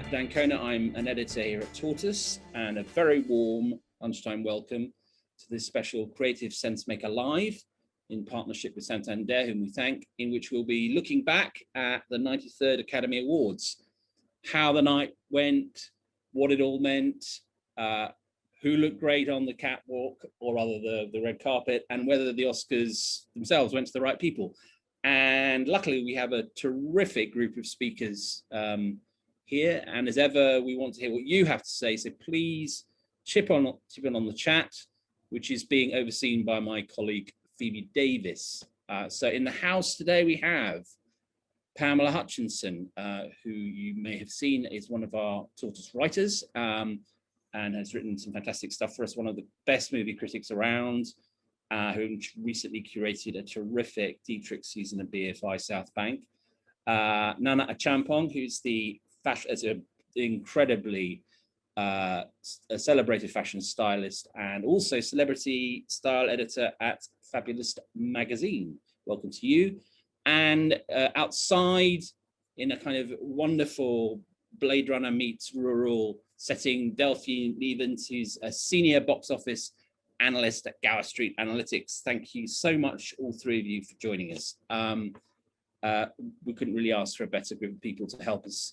Dan Kona. I'm an editor here at Tortoise, and a very warm lunchtime welcome to this special Creative Sensemaker Live in partnership with Santander, whom we thank, in which we'll be looking back at the 93rd Academy Awards, how the night went, what it all meant, who looked great on the catwalk, or rather the red carpet, and whether the Oscars themselves went to the right people. And luckily, we have a terrific group of speakers here. And as ever, we want to hear what you have to say. So please chip in on the chat, which is being overseen by my colleague, Phoebe Davis. So in the house today, we have Pamela Hutchinson, who you may have seen is one of our Tortoise writers and has written some fantastic stuff for us, one of the best movie critics around, who recently curated a terrific Dietrich season of BFI South Bank. Nana Achampong, who's as an incredibly celebrated fashion stylist and also celebrity style editor at Fabulous Magazine. Welcome to you. And outside, in a kind of wonderful Blade Runner meets rural setting, Delphine Levens, who's a senior box office analyst at Gower Street Analytics. Thank you so much, all three of you, for joining us. We couldn't really ask for a better group of people to help us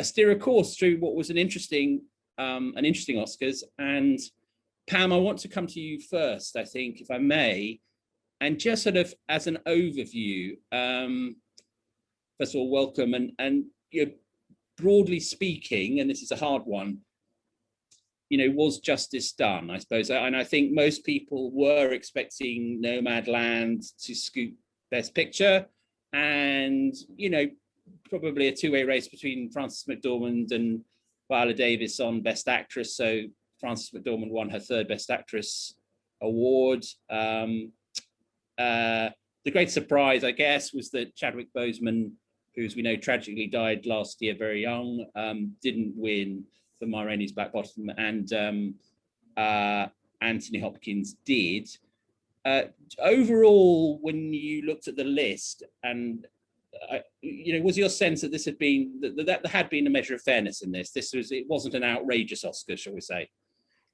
steer a course through what was an interesting Oscars. And Pam, I want to come to you first, I think, if I may, and just sort of as an overview. First of all, welcome, and you know, broadly speaking, and this is a hard one, you know, was justice done, I suppose? And I think most people were expecting Nomadland to scoop Best Picture, and, you know, probably a two-way race between Frances McDormand and Viola Davis on Best Actress. So Frances McDormand won her third Best Actress award. The great surprise, I guess, was that Chadwick Boseman, who, as we know, tragically died last year very young, didn't win for Ma Rainey's Black Bottom, and Anthony Hopkins did. Overall, when you looked at the list, and you know, was your sense that this had been that there had been a measure of fairness in this? It wasn't an outrageous Oscar, shall we say?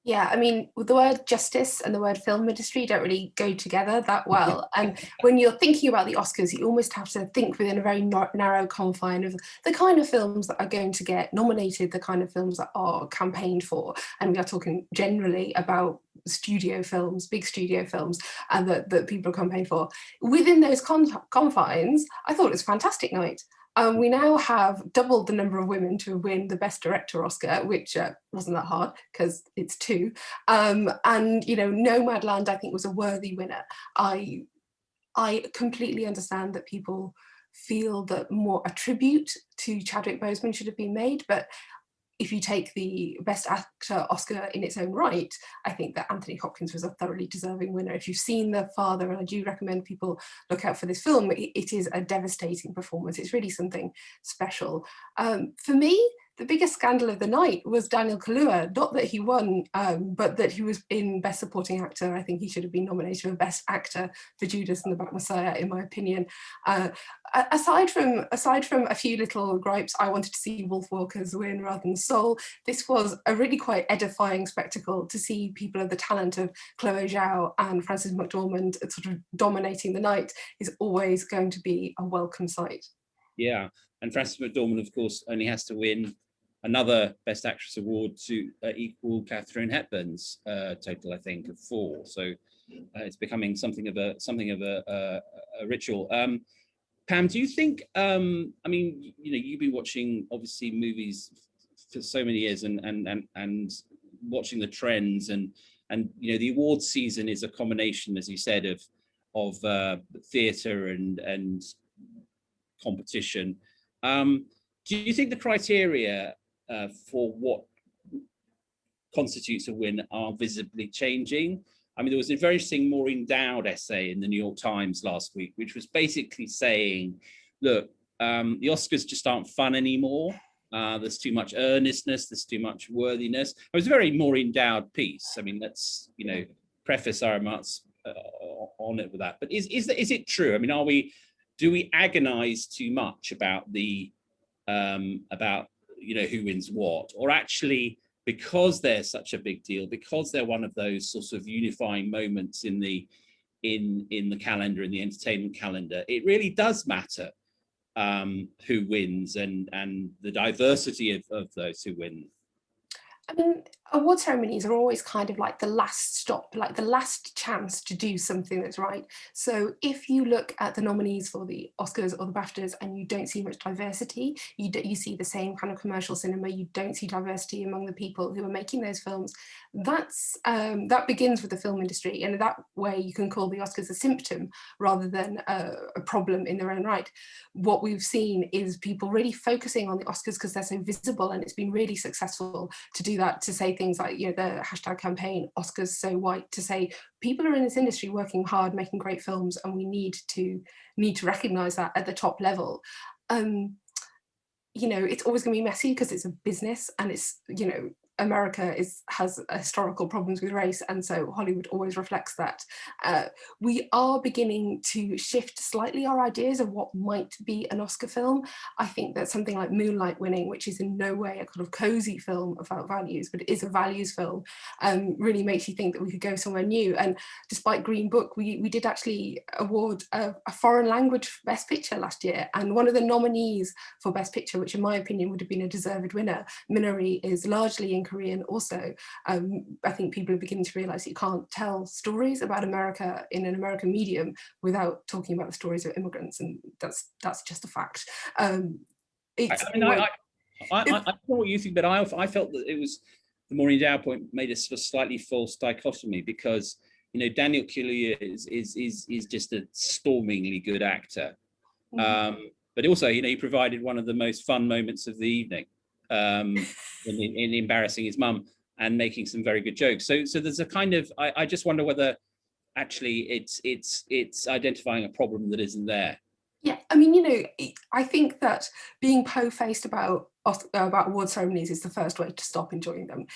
Yeah, I mean, the word justice and the word film industry don't really go together that well. And when you're thinking about the Oscars, you almost have to think within a very narrow confine of the kind of films that are going to get nominated, the kind of films that are campaigned for. And we are talking generally about studio films, big studio films, and that people are campaigning for. Within those confines, I thought it was a fantastic night. We now have doubled the number of women to win the Best Director Oscar, which wasn't that hard because it's 2. And, you know, Nomadland, I think, was a worthy winner. I completely understand that people feel that more a tribute to Chadwick Boseman should have been made, but if you take the Best Actor Oscar in its own right, I think that Anthony Hopkins was a thoroughly deserving winner. If you've seen The Father, and I do recommend people look out for this film, it is a devastating performance. It's really something special. For me, the biggest scandal of the night was Daniel Kaluuya. Not that he won, but that he was in Best Supporting Actor. I think he should have been nominated for Best Actor for Judas and the Black Messiah, in my opinion. Aside from a few little gripes, I wanted to see Wolf Walkers win rather than Soul. This was a really quite edifying spectacle to see people of the talent of Chloe Zhao and Frances McDormand sort of dominating the night is always going to be a welcome sight. Yeah, and Frances McDormand, of course, only has to win another Best Actress award to equal Katharine Hepburn's total, I think, of 4. So it's becoming something of a ritual. Pam, do you think? I mean, you know, you've been watching obviously movies for so many years, and watching the trends, and you know, the awards season is a combination, as you said, of theatre and competition. Do you think the criteria for what constitutes a win are visibly changing? I mean, there was a very interesting Maureen Dowd essay in the New York Times last week, which was basically saying, look, the Oscars just aren't fun anymore. There's too much earnestness, there's too much worthiness. It was a very Maureen Dowd piece. I mean, let's, you know, preface our remarks on it with that. But is it true? I mean, do we agonize too much about who wins what, or actually because they're such a big deal, because they're one of those sort of unifying moments in the calendar, in the entertainment calendar, it really does matter who wins and the diversity of those who win. I mean, award ceremonies are always kind of like the last stop, like the last chance to do something that's right. So if you look at the nominees for the Oscars or the BAFTAs and you don't see much diversity, you see the same kind of commercial cinema, you don't see diversity among the people who are making those films, that begins with the film industry. And that way you can call the Oscars a symptom rather than a problem in their own right. What we've seen is people really focusing on the Oscars because they're so visible, and it's been really successful to do that, to say things like, the hashtag campaign, Oscars so white, to say people are in this industry working hard, making great films, and we need to recognize that at the top level. It's always going to be messy because it's a business, and it's, America has historical problems with race, and so Hollywood always reflects that. We are beginning to shift slightly our ideas of what might be an Oscar film. I think that something like Moonlight winning, which is in no way a kind of cozy film about values, but it is a values film, really makes you think that we could go somewhere new. And despite Green Book, we did actually award a foreign language Best Picture last year, and one of the nominees for Best Picture, which in my opinion would have been a deserved winner, Minari, is largely in Korean also. I think people are beginning to realize you can't tell stories about America in an American medium without talking about the stories of immigrants, and that's just a fact. I don't know what you think, but I felt that it was, the Maureen Dow point made a sort of slightly false dichotomy, because Daniel Kaluuya is just a stormingly good actor, but also he provided one of the most fun moments of the evening, in embarrassing his mum and making some very good jokes. So there's a kind of, I just wonder whether actually it's identifying a problem that isn't there. Yeah, I mean, I think that being po-faced about award ceremonies is the first way to stop enjoying them.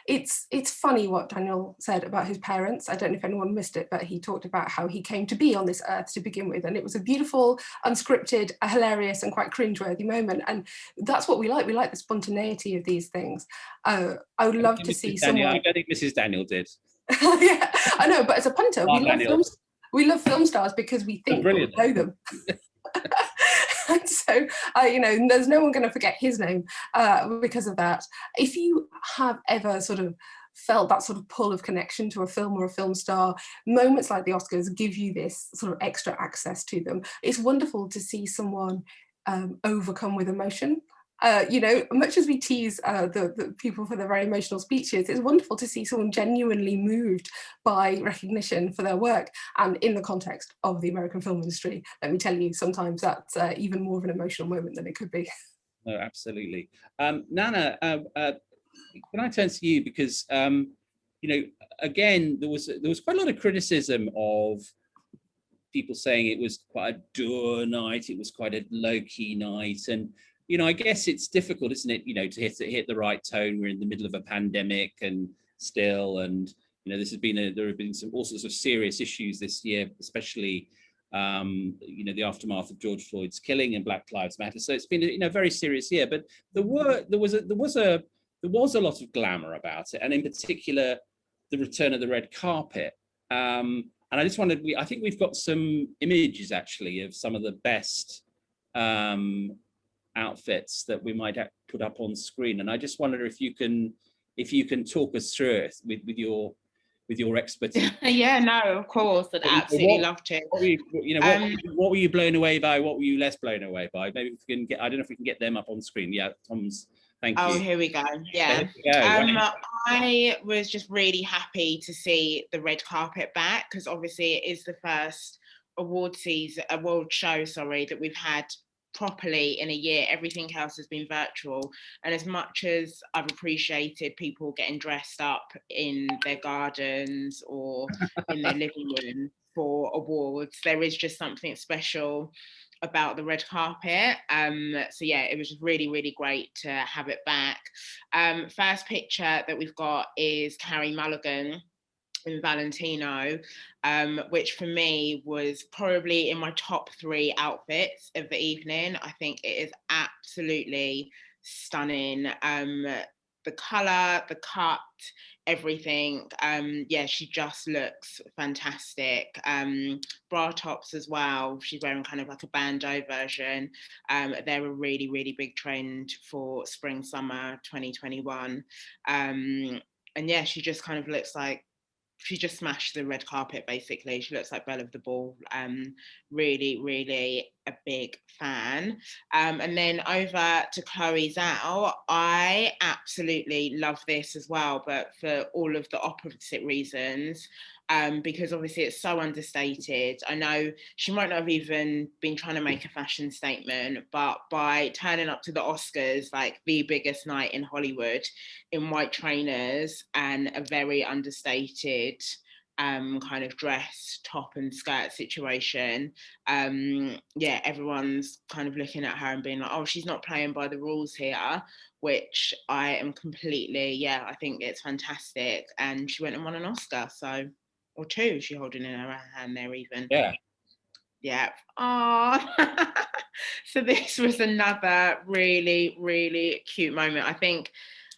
It's funny what Daniel said about his parents. I don't know if anyone missed it, but he talked about how he came to be on this earth to begin with, and it was a beautiful, unscripted, hilarious, and quite cringeworthy moment. And that's what we like. We like the spontaneity of these things. I would love to see someone. I don't think Mrs. Daniel did. Yeah, I know, but as a punter, we love film stars because we think we know them. And so, there's no one going to forget his name because of that. If you have ever sort of felt that sort of pull of connection to a film or a film star, moments like the Oscars give you this sort of extra access to them. It's wonderful to see someone overcome with emotion. Much as we tease the people for their very emotional speeches, it's wonderful to see someone genuinely moved by recognition for their work. And in the context of the American film industry, let me tell you, sometimes that's even more of an emotional moment than it could be. No, absolutely. Nana, can I turn to you? Because, again, there was quite a lot of criticism of people saying it was quite a dour night, it was quite a low-key night, and I guess it's difficult, isn't it, to hit the right tone. We're in the middle of a pandemic and there have been all sorts of serious issues this year, especially the aftermath of George Floyd's killing and Black Lives Matter. So it's been a very serious year. But there was a lot of glamour about it, and in particular, the return of the red carpet. And I just wondered, I think we've got some images actually of some of the best outfits that we might put up on screen, and I just wonder if you can talk us through it with your expertise. Yeah, no, of course, I'd absolutely love to. What were you blown away by? What were you less blown away by? Maybe we can get. I don't know if we can get them up on screen. Yeah, Tom's. Thank you. Oh, here we go. Yeah. I was just really happy to see the red carpet back, because obviously it is the first award show that we've had properly in a year. Everything else has been virtual, and as much as I've appreciated people getting dressed up in their gardens or in their living room for awards, there is just something special about the red carpet. So yeah, it was just really, really great to have it back. First picture that we've got is Carey Mulligan in Valentino, which for me was probably in my top 3 outfits of the evening. I think it is absolutely stunning. The colour, the cut, everything. Yeah, she just looks fantastic. Bra tops as well. She's wearing kind of like a bandeau version. They're a really, really big trend for spring, summer 2021. And yeah, she just kind of looks like, she just smashed the red carpet, basically. She looks like Belle of the Ball. Really, really a big fan. And then over to Chloe Zhao. I absolutely love this as well, but for all of the opposite reasons. Because obviously it's so understated. I know she might not have even been trying to make a fashion statement, but by turning up to the Oscars, like the biggest night in Hollywood, in white trainers and a very understated kind of dress, top and skirt situation, yeah, everyone's kind of looking at her and being like, oh, she's not playing by the rules here, which I am completely, yeah, I think it's fantastic. And she went and won an Oscar, so, or two, she holding in her hand there even. Yeah. Yeah. Oh, so this was another really, really cute moment. I think,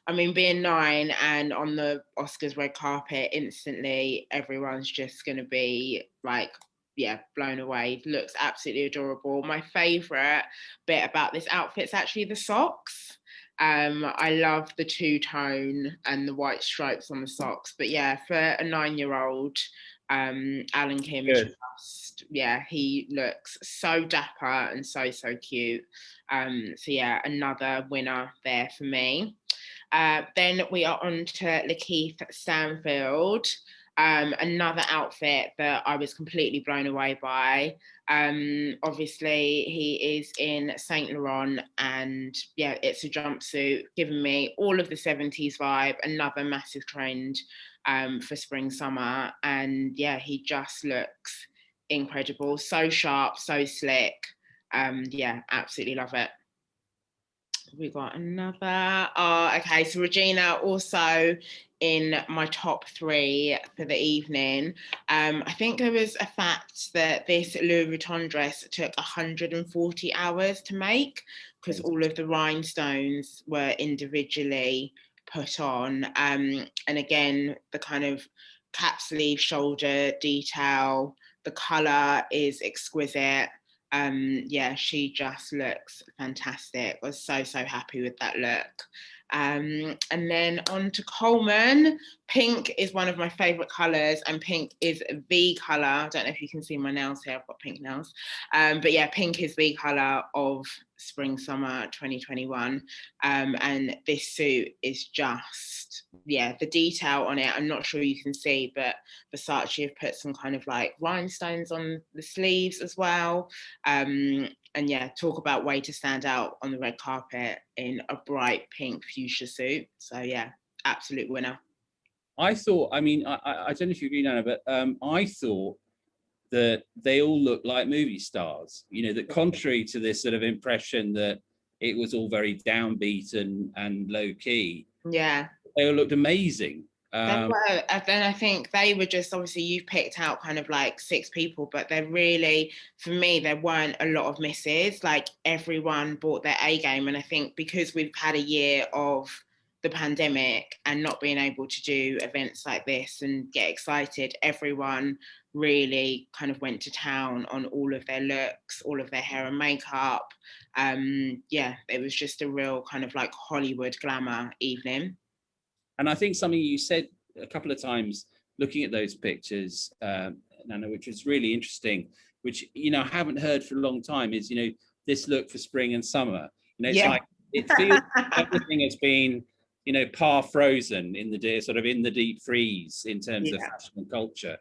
I mean, being 9 and on the Oscars red carpet, instantly everyone's just going to be like, yeah, blown away. Looks absolutely adorable. My favourite bit about this outfit is actually the socks. I love the two-tone and the white stripes on the socks. But yeah, for a 9-year-old, Alan Kim is just, yeah, he looks so dapper and so cute. So yeah, another winner there for me. Then we are on to Lakeith Stanfield. Another outfit that I was completely blown away by. Obviously, he is in Saint Laurent, and yeah, it's a jumpsuit, giving me all of the 70s vibe, another massive trend for spring, summer. And yeah, he just looks incredible, so sharp, so slick. Yeah, absolutely love it. We got another. Oh, okay. So Regina also in my top 3 for the evening. I think there was a fact that this Louis Vuitton dress took 140 hours to make because all of the rhinestones were individually put on. And again, the kind of cap sleeve shoulder detail, the colour is exquisite. Yeah, she just looks fantastic. I was so happy with that look. And then on to Coleman. Pink is one of my favourite colours, and pink is the colour. I don't know if you can see my nails here. I've got pink nails. But yeah, pink is the colour of spring, summer 2021. And this suit is just, yeah, the detail on it, I'm not sure you can see, but Versace have put some kind of like rhinestones on the sleeves as well. And yeah, talk about way to stand out on the red carpet in a bright pink fuchsia suit. So yeah, absolute winner. I thought, I mean, I don't know if you agree, Nana, but I thought that they all looked like movie stars. You know, that contrary to this sort of impression that it was all very downbeat and low key. Yeah, they all looked amazing. And I think they were just, obviously you've picked out kind of like 6 people, but they're really, for me, there weren't a lot of misses. Like everyone brought their A game. And I think because we've had a year of the pandemic and not being able to do events like this and get excited, everyone really kind of went to town on all of their looks, all of their hair and makeup. Yeah, it was just a real kind of like Hollywood glamour evening. And I think something you said a couple of times looking at those pictures, Nana, which was really interesting, which, you know, I haven't heard for a long time, is, you know, this look for spring and summer. You know, it's like, it feels everything has been, you know, par frozen in the sort of in the deep freeze in terms of fashion and culture.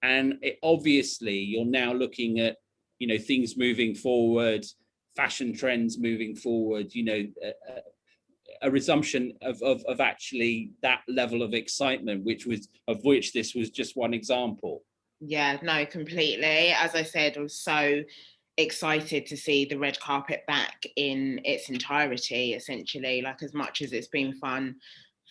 And obviously you're now looking at, you know, things moving forward, fashion trends moving forward, you know, a resumption of actually that level of excitement, of which this was just one example. Yeah, no, completely. As I said, I was so excited to see the red carpet back in its entirety, essentially, like as much as it's been fun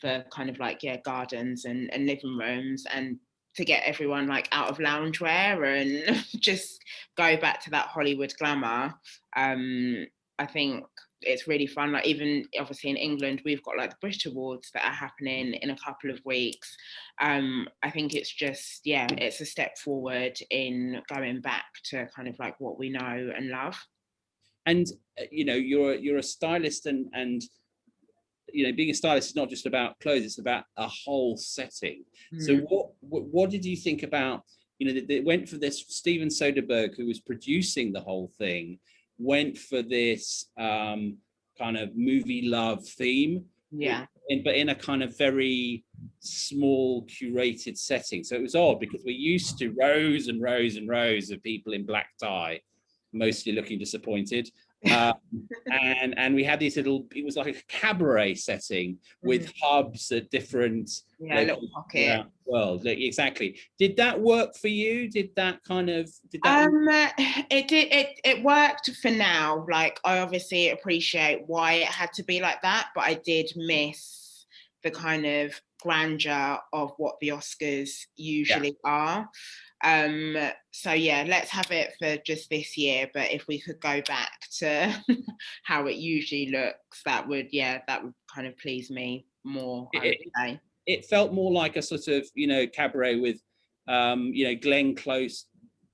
for kind of like, yeah, gardens and living rooms, and to get everyone like out of loungewear and just go back to that Hollywood glamour. I think, it's really fun. Like, even obviously in England, we've got like the Brit Awards that are happening in a couple of weeks. I think it's just, yeah, it's a step forward in going back to kind of like what we know and love. And you know, you're a stylist, and you know, being a stylist is not just about clothes; it's about a whole setting. So what did you think about, you know, they went for this? Steven Soderbergh, who was producing the whole thing, went for this kind of movie love theme, but in a kind of very small curated setting. So it was odd because we're used to rows and rows and rows of people in black tie, mostly looking disappointed. And we had these little, it was like a cabaret setting with hubs at different little pocket around the world. Exactly. Did that work for you? Did that it worked for now. Like, I obviously appreciate why it had to be like that, but I did miss the kind of grandeur of what the Oscars usually are. So yeah, let's have it for just this year, but if we could go back to how it usually looks, that would kind of please me more, I would say. It felt more like a sort of, you know, cabaret with you know, Glenn Close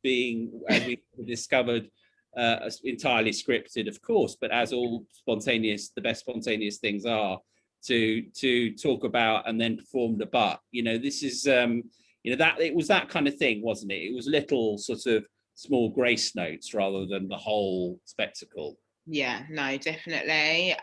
being, as we discovered, entirely scripted, of course, but as all spontaneous, the best spontaneous things are, to talk about and then perform the butt. You know, this is you know, that it was that kind of thing, wasn't it? It was little sort of small grace notes rather than the whole spectacle. Yeah, no, definitely.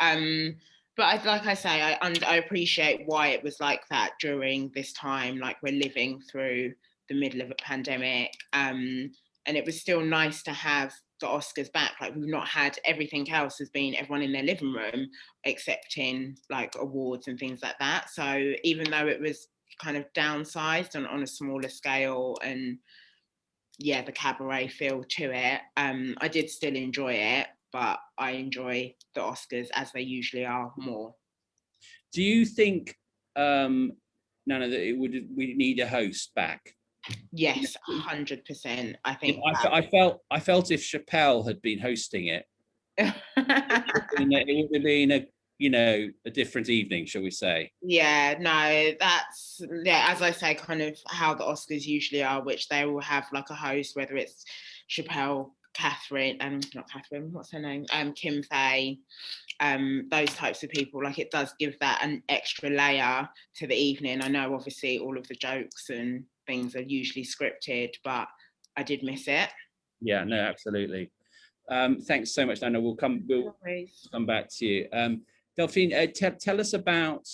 But like I say, I appreciate why it was like that during this time. Like, we're living through the middle of a pandemic, and it was still nice to have the Oscars back. Like, we've not had, everything else has been everyone in their living room, excepting like awards and things like that. So even though it was kind of downsized on a smaller scale, and yeah, the cabaret feel to it, I did still enjoy it, but I enjoy the Oscars as they usually are more. Do you think, Nana, that we need a host back? Yes, 100%. I think I felt if Chappelle had been hosting it, it would have been a, you know, a different evening, shall we say? Yeah, no, that's, yeah, as I say, kind of how the Oscars usually are, which they will have like a host, whether it's Chappelle, not Catherine, what's her name? Kim Faye, those types of people. Like, it does give that an extra layer to the evening. I know obviously all of the jokes and things are usually scripted, but I did miss it. Yeah, no, absolutely. Thanks so much, Nana. We'll come back to you. Delphine, tell us about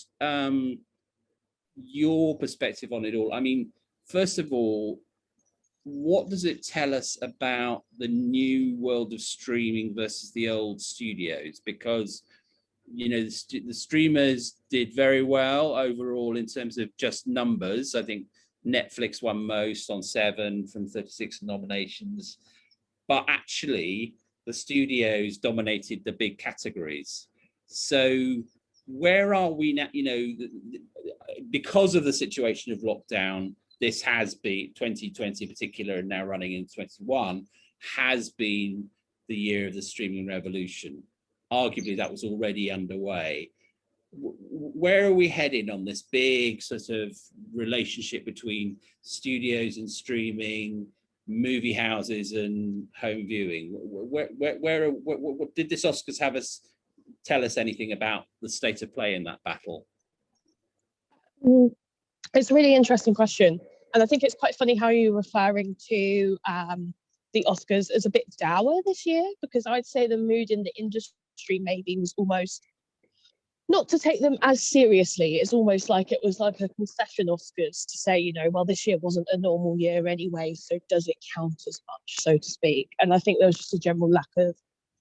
your perspective on it all. I mean, first of all, what does it tell us about the new world of streaming versus the old studios? Because, you know, the streamers did very well overall in terms of just numbers. I think Netflix won most on 7 from 36 nominations, but actually the studios dominated the big categories. So where are we now? You know, because of the situation of lockdown, this has been 2020 in particular, and now running in 21, has been the year of the streaming revolution. Arguably, that was already underway. Where are we heading on this big sort of relationship between studios and streaming, movie houses and home viewing? What did this Oscars have us tell us anything about the state of play in that battle? It's a really interesting question. And I think it's quite funny how you're referring to the Oscars as a bit dour this year, because I'd say the mood in the industry maybe was almost not to take them as seriously. It's almost like it was like a concession Oscars to say, you know, well, this year wasn't a normal year anyway, so does it count as much, so to speak? And I think there was just a general lack of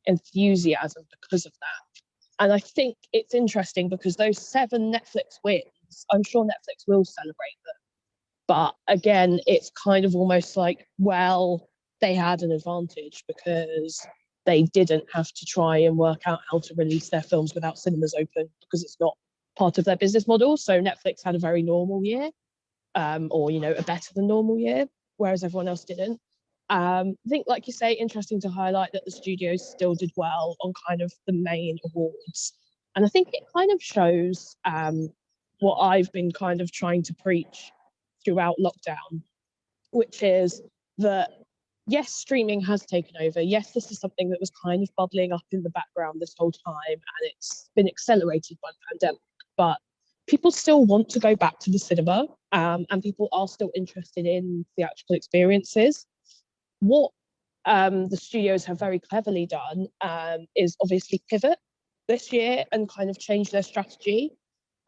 enthusiasm because of that. And I think it's interesting because those 7 Netflix wins, I'm sure Netflix will celebrate them. But again, it's kind of almost like, well, they had an advantage because they didn't have to try and work out how to release their films without cinemas open, because it's not part of their business model. So Netflix had a very normal year, or, you know, a better than normal year, whereas everyone else didn't. I think, like you say, interesting to highlight that the studios still did well on kind of the main awards. And I think it kind of shows what I've been kind of trying to preach throughout lockdown, which is that, yes, streaming has taken over. Yes, this is something that was kind of bubbling up in the background this whole time, and it's been accelerated by the pandemic. But people still want to go back to the cinema, and people are still interested in theatrical experiences. What the studios have very cleverly done is obviously pivot this year and kind of change their strategy.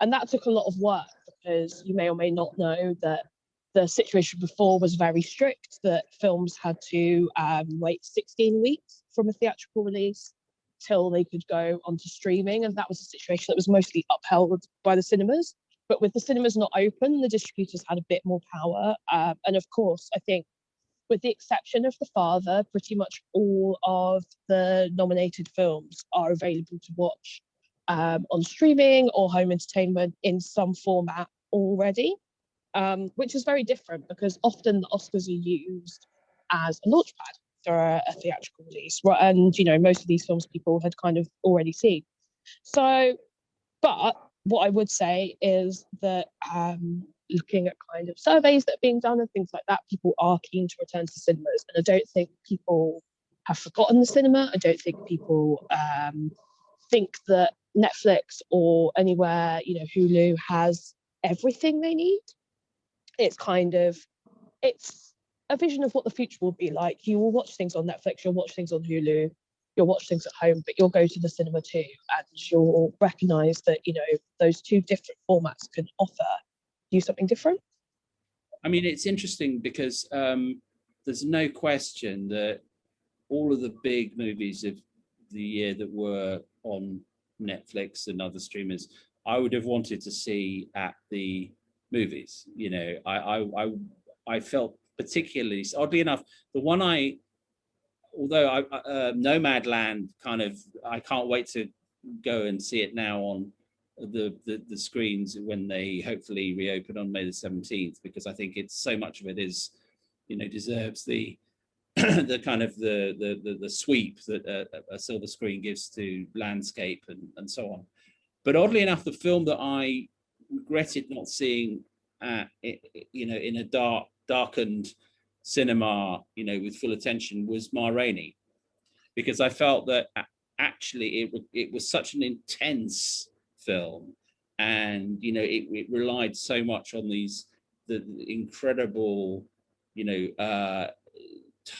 And that took a lot of work, because you may or may not know that the situation before was very strict, that films had to wait 16 weeks from a theatrical release till they could go onto streaming. And that was a situation that was mostly upheld by the cinemas. But with the cinemas not open, the distributors had a bit more power. And of course, I think, with the exception of The Father, pretty much all of the nominated films are available to watch on streaming or home entertainment in some format already, which is very different, because often the Oscars are used as a launchpad for a theatrical release, and most of these films people had kind of already seen. So, but what I would say is that looking at kind of surveys that are being done and things like that, people are keen to return to cinemas, and I don't think people have forgotten the cinema. I don't think people think that Netflix or anywhere, Hulu has everything they need. It's a vision of what the future will be like. You will watch things on Netflix, you'll watch things on Hulu, you'll watch things at home, but you'll go to the cinema too, and you'll recognise that those two different formats can offer you something different. I mean, it's interesting because there's no question that all of the big movies of the year that were on Netflix and other streamers, I would have wanted to see at the movies. I felt particularly, oddly enough, the one Nomadland, kind of, I can't wait to go and see it now on the screens when they hopefully reopen on May the 17th, because I think it's so much of it is, deserves the the kind of the sweep that a silver screen gives to landscape and so on. But oddly enough, the film that I regretted not seeing in a darkened cinema, with full attention, was Ma Rainey, because I felt that actually it was such an intense film, and it relied so much on the incredible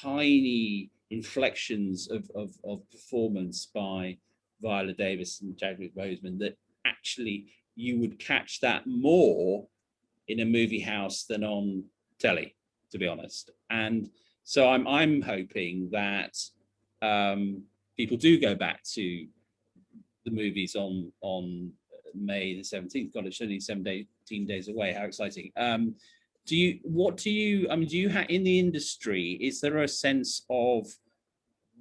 tiny inflections of performance by Viola Davis and Chadwick Boseman, that actually you would catch that more in a movie house than on telly, to be honest. And so I'm hoping that people do go back to the movies on May the 17th. God, it's only 17 days away. How exciting. Do you have in the industry, is there a sense of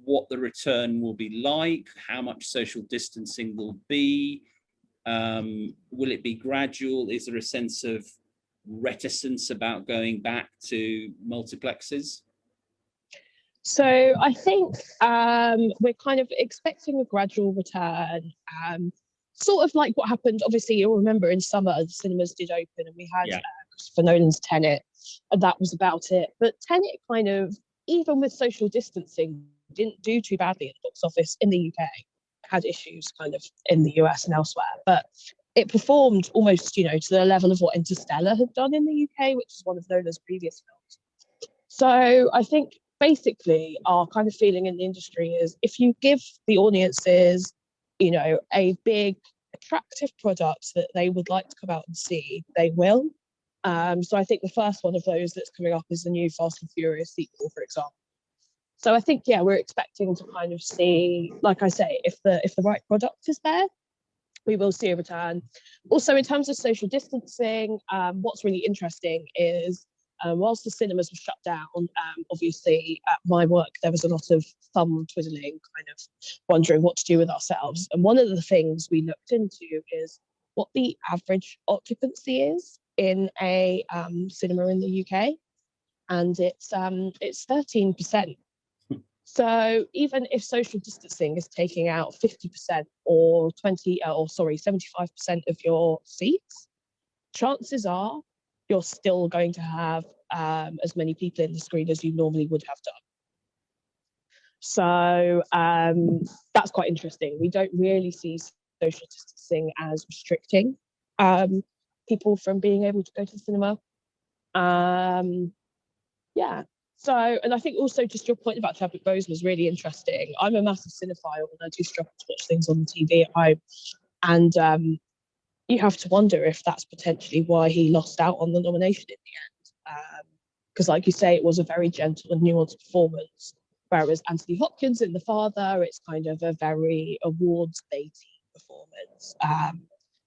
what the return will be like? How much social distancing will be? Will it be gradual? Is there a sense of reticence about going back to multiplexes? So I think we're kind of expecting a gradual return, sort of like what happened. Obviously, you'll remember in summer the cinemas did open, and we had Christopher Nolan's Tenet, and that was about it. But Tenet kind of, even with social distancing, didn't do too badly at the box office in the UK. Had issues kind of in the US and elsewhere, but it performed almost, to the level of what Interstellar had done in the UK, which is one of Nolan's previous films. So I think basically our kind of feeling in the industry is, if you give the audiences, a big attractive product that they would like to come out and see, they will. So I think the first one of those that's coming up is the new Fast and Furious sequel, for example. So I think, we're expecting to kind of see, like I say, if the right product is there, we will see a return. Also, in terms of social distancing, what's really interesting is, whilst the cinemas were shut down, obviously at my work there was a lot of thumb twiddling, kind of wondering what to do with ourselves. And one of the things we looked into is what the average occupancy is in a cinema in the UK. and it's 13%. So even if social distancing is taking out 50% or 75% of your seats, chances are you're still going to have as many people in the screen as you normally would have done. So that's quite interesting. We don't really see social distancing as restricting people from being able to go to the cinema. Yeah. So, and I think also just your point about Chadwick Boseman was really interesting. I'm a massive cinephile and I do struggle to watch things on the TV at home. And you have to wonder if that's potentially why he lost out on the nomination in the end. Because like you say, it was a very gentle and nuanced performance. Whereas Anthony Hopkins in The Father, it's kind of a very awards-baity performance.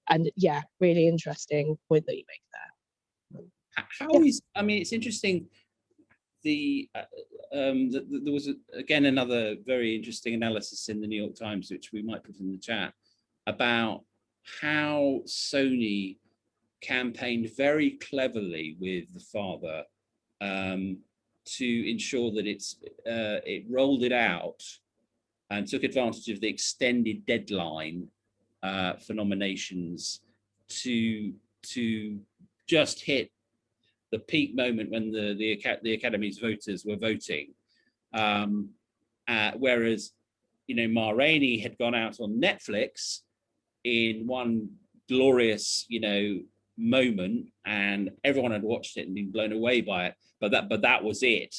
And yeah, really interesting point that you make there. How is, I mean, it's interesting. There was again another very interesting analysis in the New York Times, which we might put in the chat, about how Sony campaigned very cleverly with The Father to ensure that it rolled it out and took advantage of the extended deadline for nominations to just hit the peak moment when the Academy's voters were voting, whereas Ma Rainey had gone out on Netflix in one glorious moment, and everyone had watched it and been blown away by it. But that was it.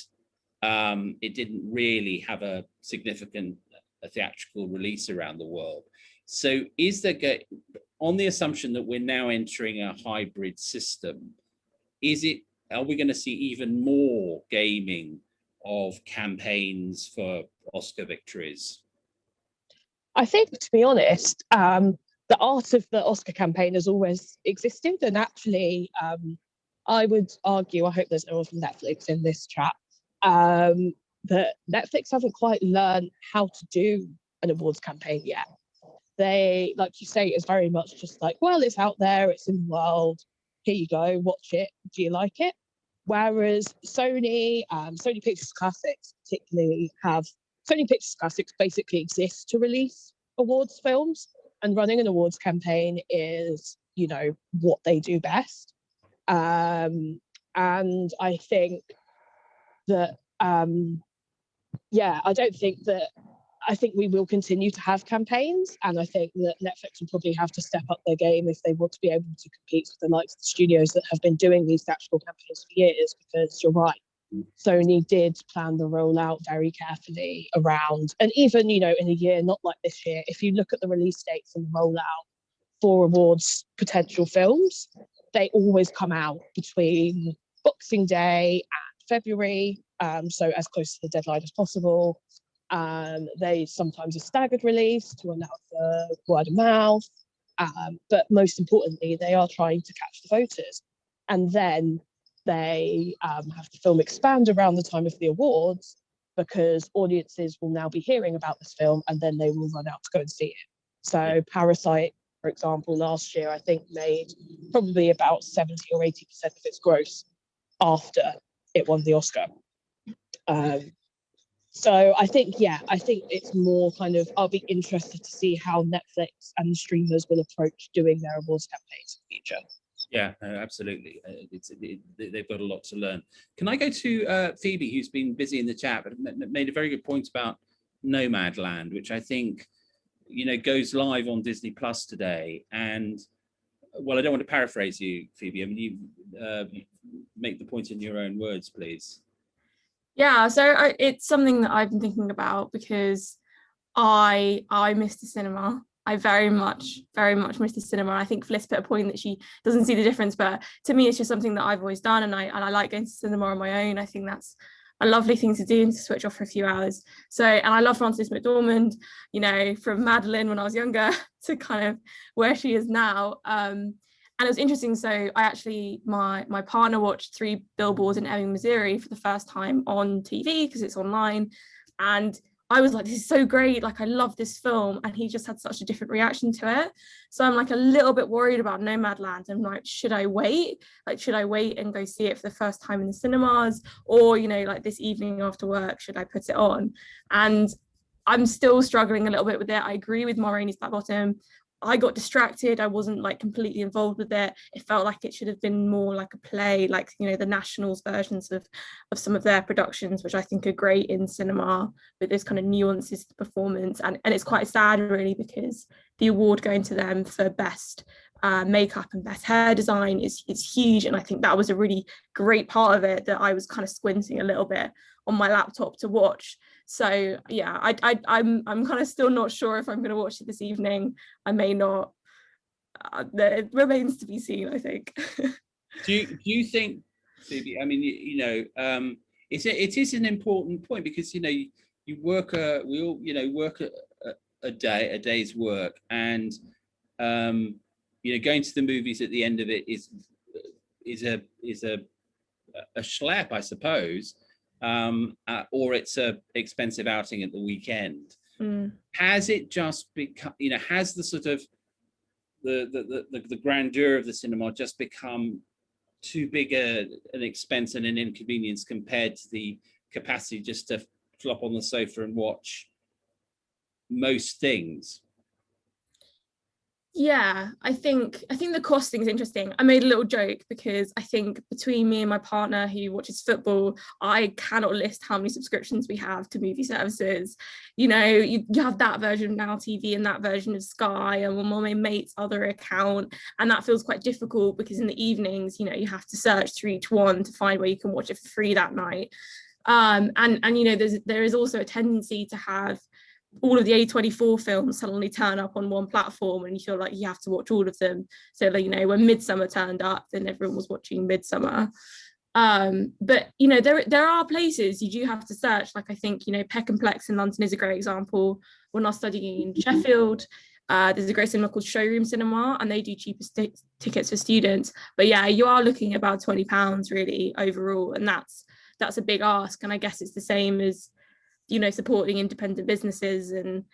It didn't really have a significant theatrical release around the world. So is there, on the assumption that we're now entering a hybrid system, are we going to see even more gaming of campaigns for Oscar victories? I think, to be honest, the art of the Oscar campaign has always existed. And actually, I would argue, I hope there's no one from Netflix in this chat, that Netflix haven't quite learned how to do an awards campaign yet. They, like you say, it's very much just like, well, it's out there, it's in the world. Here you go, watch it. Do you like it? Whereas Sony Pictures Classics particularly Sony Pictures Classics basically exist to release awards films, and running an awards campaign is, what they do best. And I think that, I think we will continue to have campaigns, and I think that Netflix will probably have to step up their game if they want to be able to compete with the likes of the studios that have been doing these theatrical campaigns for years, because you're right, Sony did plan the rollout very carefully around, and even, in a year, not like this year, if you look at the release dates and the rollout for awards potential films, they always come out between Boxing Day and February, so as close to the deadline as possible. They sometimes a staggered release to allow for word of mouth, but most importantly, they are trying to catch the voters, and then they have to film expand around the time of the awards, because audiences will now be hearing about this film and then they will run out to go and see it. So Parasite, for example, last year I think made probably about 70 or 80% of its gross after it won the Oscar. So I think it's more kind of, I'll be interested to see how Netflix and the streamers will approach doing their awards campaigns in the future. Yeah, absolutely. They've got a lot to learn. Can I go to Phoebe, who's been busy in the chat, but made a very good point about Nomadland, which I think, goes live on Disney Plus today. And, well, I don't want to paraphrase you, Phoebe. I mean, you make the point in your own words, please. Yeah, so it's something that I've been thinking about, because I miss the cinema. I very much miss the cinema. And I think Fliss put a point that she doesn't see the difference, but to me, it's just something that I've always done, and I like going to cinema on my own. I think that's a lovely thing to do, and to switch off for a few hours. So, and I love Frances McDormand, from Madeline when I was younger to kind of where she is now. And it was interesting. So I actually, my partner watched 3 Billboards in Ebbing, Missouri for the first time on TV, because it's online. And I was like, this is so great, like I love this film, and he just had such a different reaction to it. So I'm like a little bit worried about Nomadland. I'm like, should I wait? Like, should I wait and go see it for the first time in the cinemas, or, you know, like this evening after work, should I put it on? And I'm still struggling a little bit with it. I agree with Maureen's Black Bottom. I got distracted. I wasn't like completely involved with it. It felt like it should have been more like a play, like, you know, the Nationals versions of some of their productions, which I think are great in cinema, with those kind of nuances to performance. And it's quite sad, really, because the award going to them for best makeup and best hair design is huge. And I think that was a really great part of it that I was kind of squinting a little bit on my laptop to watch. So yeah, I'm kind of still not sure if I'm going to watch it this evening. I may not. It remains to be seen, I think. do you think, Phoebe? I mean, you know, it is an important point, because, you know, you work we all, you know, work a day's work, and you know, going to the movies at the end of it is a schlep, I suppose. Or it's a expensive outing at the weekend. Has it just become, you know, has the sort of the grandeur of the cinema just become too big an expense and an inconvenience compared to the capacity just to flop on the sofa and watch most things? Yeah, I think the cost thing is interesting. I made a little joke because I think between me and my partner who watches football, I cannot list how many subscriptions we have to movie services. You know, you have that version of Now TV and that version of Sky, and one of my mate's other account, and that feels quite difficult because in the evenings, you know, you have to search through each one to find where you can watch it for free that night. And you know, there is also a tendency to have all of the A24 films suddenly turn up on one platform, and you feel like you have to watch all of them. So that, you know, when Midsummer turned up, then everyone was watching Midsummer. But you know, there are places you do have to search. Like, I think, you know, Peck and Plex in London is a great example. When I was studying in Sheffield, there's a great cinema called Showroom Cinema, and they do cheaper tickets for students. But yeah, you are looking about £20 really overall, and that's a big ask. And I guess it's the same as, you know, supporting independent businesses, and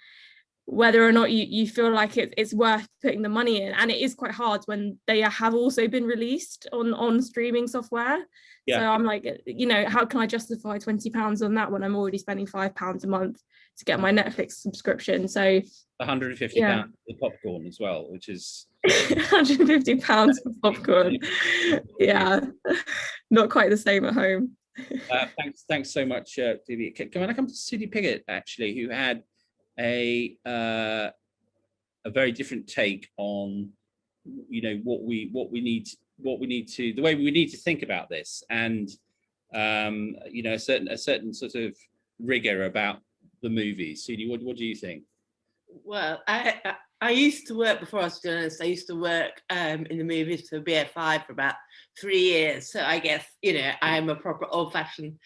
whether or not you feel like it's worth putting the money in. And it is quite hard when they have also been released on streaming software. Yeah. So I'm like, you know, how can I justify £20 on that when I'm already spending £5 a month to get my Netflix subscription? So £150 for popcorn as well, which is £150 for popcorn. Yeah, not quite the same at home. Thanks so much, Phoebe. Can I come to Sudi Piggott, actually, who had a very different take on, you know, what we need to, the way we need to think about this, and you know, a certain sort of rigor about the movies. Sudi, what do you think? Well, I used to work, before I was a journalist, I used to work in the movies for BFI for about 3 years. So I guess, you know, I'm a proper old-fashioned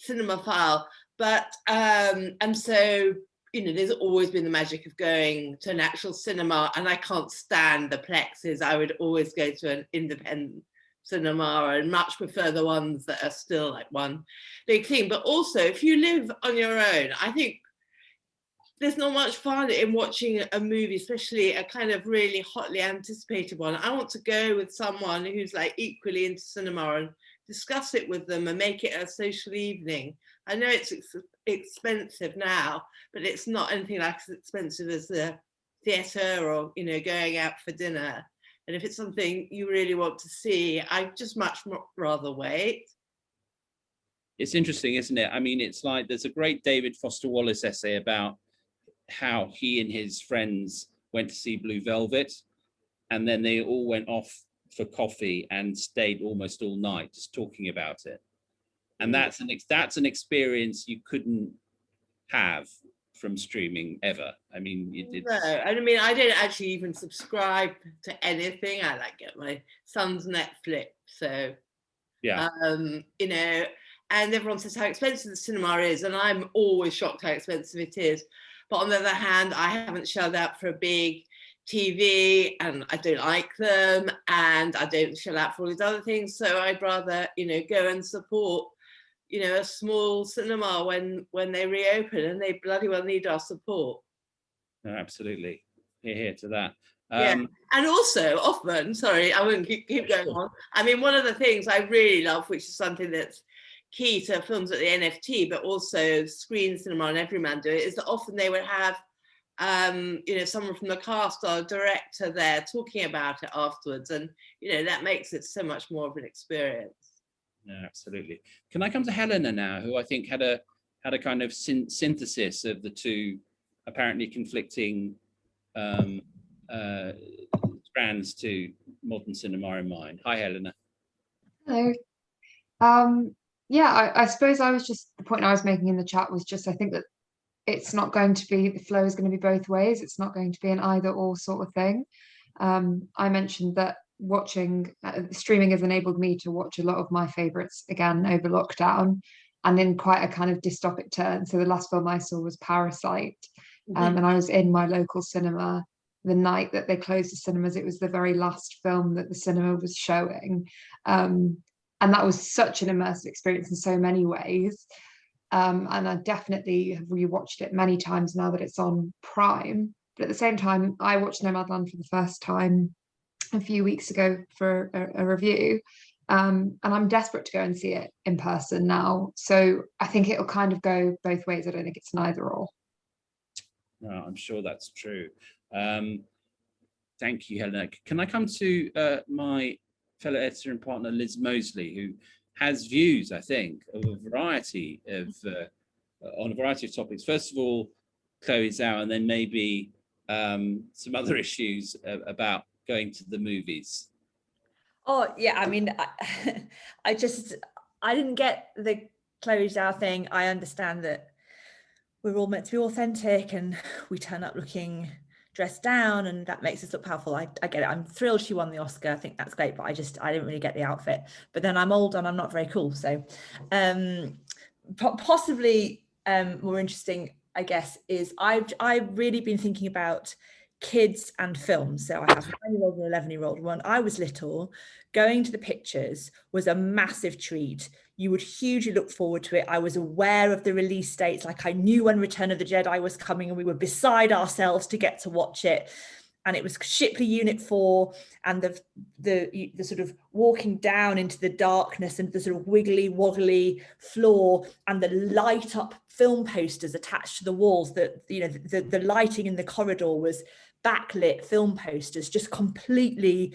cinemaphile. But, and so, you know, there's always been the magic of going to an actual cinema, and I can't stand the plexes. I would always go to an independent cinema, and much prefer the ones that are still like one big thing. But also, if you live on your own, I think there's not much fun in watching a movie, especially a kind of really hotly anticipated one. I want to go with someone who's like equally into cinema and discuss it with them and make it a social evening. I know it's expensive now, but it's not anything like as expensive as the theatre or, you know, going out for dinner. And if it's something you really want to see, I just much rather wait. It's interesting, isn't it? I mean, it's like there's a great David Foster Wallace essay about how he and his friends went to see Blue Velvet, and then they all went off for coffee and stayed almost all night just talking about it. And that's an experience you couldn't have from streaming ever. I mean, no, I mean, I don't actually even subscribe to anything. I like get my son's Netflix, so yeah, you know. And everyone says how expensive the cinema is, and I'm always shocked how expensive it is. But on the other hand, I haven't shelled out for a big TV, and I don't like them, and I don't shell out for all these other things. So I'd rather, you know, go and support, you know, a small cinema when they reopen, and they bloody well need our support. No, absolutely. Here to that. Yeah, and also often, sorry, I won't keep going on. I mean, one of the things I really love, which is something that's key to films at the NFT, but also Screen Cinema and Everyman do it, is that often they would have, you know, someone from the cast or director there talking about it afterwards, and you know that makes it so much more of an experience. No, absolutely. Can I come to Helena now, who I think had a kind of synthesis of the two apparently conflicting strands to modern cinema in mind. Hi, Helena. Hello. Yeah, I suppose the point I was making in the chat was just, I think that it's not going to be, the flow is going to be both ways. It's not going to be an either or sort of thing. I mentioned that watching streaming has enabled me to watch a lot of my favorites again over lockdown, and in quite a kind of dystopic turn. So the last film I saw was Parasite, and I was in my local cinema the night that they closed the cinemas. It was the very last film that the cinema was showing, and that was such an immersive experience in so many ways. And I definitely have rewatched it many times now that it's on Prime. But at the same time, I watched Nomadland for the first time a few weeks ago for a review, and I'm desperate to go and see it in person now. So I think it'll kind of go both ways. I don't think it's an either or. No, I'm sure that's true. Thank you, Helena. Can I come to my fellow editor and partner, Liz Mosley, who has views, I think, of a variety of on a variety of topics. First of all, Chloe Zhao, and then maybe some other issues about going to the movies. Oh yeah, I mean, I didn't get the Chloe Zhao thing. I understand that we're all meant to be authentic, and we turn up looking dressed down, and that makes us look powerful. I get it. I'm thrilled she won the Oscar. I think that's great, but I didn't really get the outfit. But then I'm old and I'm not very cool. So possibly more interesting, I guess, is I've really been thinking about kids and films. So I have a 9-year-old and 11-year-old. When I was little, going to the pictures was a massive treat. You would hugely look forward to it. I was aware of the release dates. Like I knew when Return of the Jedi was coming, and we were beside ourselves to get to watch it. And it was Shipley Unit 4, and the sort of walking down into the darkness and the sort of wiggly woggly floor, and the light up film posters attached to the walls. That, you know, the lighting in the corridor was backlit film posters, just completely